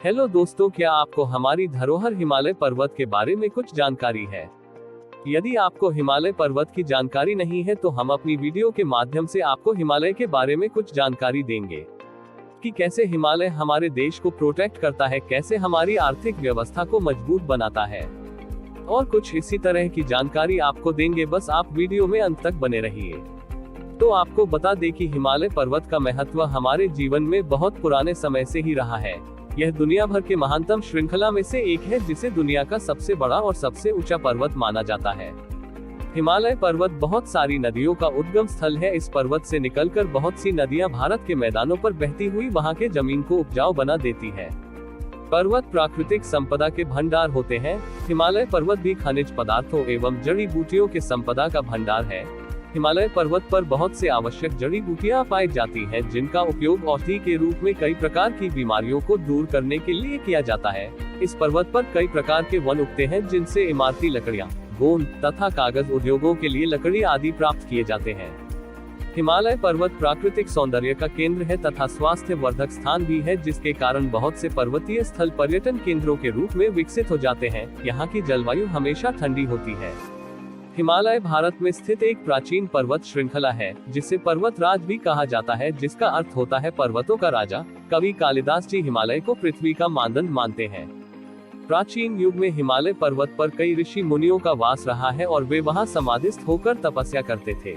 Hello दोस्तों, क्या आपको हमारी धरोहर हिमालय पर्वत के बारे में कुछ जानकारी है? यदि आपको हिमालय पर्वत की जानकारी नहीं है तो हम अपनी वीडियो के माध्यम से आपको हिमालय के बारे में कुछ जानकारी देंगे कि कैसे हिमालय हमारे देश को प्रोटेक्ट करता है, कैसे हमारी आर्थिक व्यवस्था को मजबूत बनाता है और कुछ इसी तरह की जानकारी आपको देंगे। बस आप वीडियो में अंत तक बने रहिए। तो आपको बता दें कि हिमालय पर्वत का महत्व हमारे जीवन में बहुत पुराने समय से ही रहा है। यह दुनिया भर के महानतम श्रृंखला में से एक है, जिसे दुनिया का सबसे बड़ा और सबसे ऊंचा पर्वत माना जाता है। हिमालय पर्वत बहुत सारी नदियों का उद्गम स्थल है। इस पर्वत से निकलकर बहुत सी नदियां भारत के मैदानों पर बहती हुई वहां के जमीन को उपजाऊ बना देती है। पर्वत प्राकृतिक संपदा के भंडार होते हैं। हिमालय पर्वत भी खनिज पदार्थों एवं जड़ी बूटियों के संपदा का भंडार है। हिमालय पर्वत पर बहुत से आवश्यक जड़ी बूटियां पाई जाती हैं, जिनका उपयोग औषधि के रूप में कई प्रकार की बीमारियों को दूर करने के लिए किया जाता है। इस पर्वत पर कई प्रकार के वन उगते हैं, जिनसे इमारती लकड़ियां, गोंद तथा कागज उद्योगों के लिए लकड़ी आदि प्राप्त किए जाते हैं। हिमालय पर्वत प्राकृतिक सौंदर्य का केंद्र है तथा स्वास्थ्य वर्धक स्थान भी है, जिसके कारण बहुत से पर्वतीय स्थल पर्यटन केंद्रों के रूप में विकसित हो जाते हैं। यहाँ की जलवायु हमेशा ठंडी होती है। हिमालय भारत में स्थित एक प्राचीन पर्वत श्रृंखला है, जिसे पर्वत राज भी कहा जाता है, जिसका अर्थ होता है पर्वतों का राजा। कवि कालिदास जी हिमालय को पृथ्वी का मानदंड मानते हैं। प्राचीन युग में हिमालय पर्वत पर कई ऋषि मुनियों का वास रहा है और वे वहां समाधिस्थ होकर तपस्या करते थे।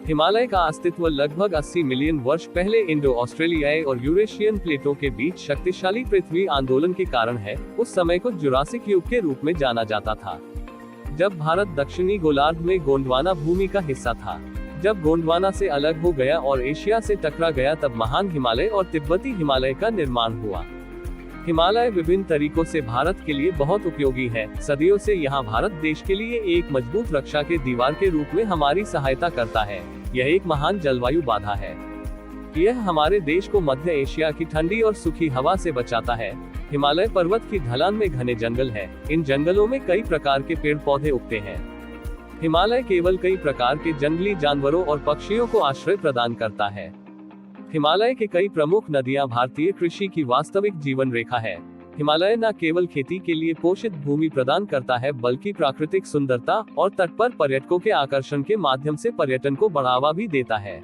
हिमालय का अस्तित्व लगभग 80 मिलियन वर्ष पहले इंडो ऑस्ट्रेलियाई और यूरेशियन प्लेटों के बीच शक्तिशाली पृथ्वी आंदोलन के कारण है। उस समय को जुरासिक युग के रूप में जाना जाता था, जब भारत दक्षिणी गोलार्ध में गोंडवाना भूमि का हिस्सा था। जब गोंडवाना से अलग हो गया और एशिया से टकरा गया, तब महान हिमालय और तिब्बती हिमालय का निर्माण हुआ। हिमालय विभिन्न तरीकों से भारत के लिए बहुत उपयोगी है। सदियों से यहाँ भारत देश के लिए एक मजबूत रक्षा के दीवार के रूप में हमारी सहायता करता है। यह एक महान जलवायु बाधा है। यह हमारे देश को मध्य एशिया की ठंडी और सूखी हवा से बचाता है। हिमालय पर्वत की ढलान में घने जंगल है। इन जंगलों में कई प्रकार के पेड़ पौधे उगते हैं। हिमालय केवल कई प्रकार के जंगली जानवरों और पक्षियों को आश्रय प्रदान करता है। हिमालय के कई प्रमुख नदियां भारतीय कृषि की वास्तविक जीवन रेखा है। हिमालय न केवल खेती के लिए पोषित भूमि प्रदान करता है, बल्कि प्राकृतिक सुंदरता और तट पर पर्यटकों के आकर्षण के माध्यम से पर्यटन को बढ़ावा भी देता है।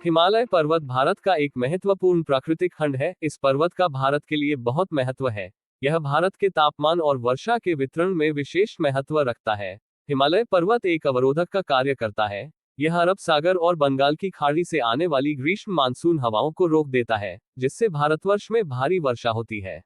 हिमालय पर्वत भारत का एक महत्वपूर्ण प्राकृतिक खंड है। इस पर्वत का भारत के लिए बहुत महत्व है। यह भारत के तापमान और वर्षा के वितरण में विशेष महत्व रखता है। हिमालय पर्वत एक अवरोधक का कार्य करता है। यह अरब सागर और बंगाल की खाड़ी से आने वाली ग्रीष्म मानसून हवाओं को रोक देता है, जिससे भारतवर्ष में भारी वर्षा होती है।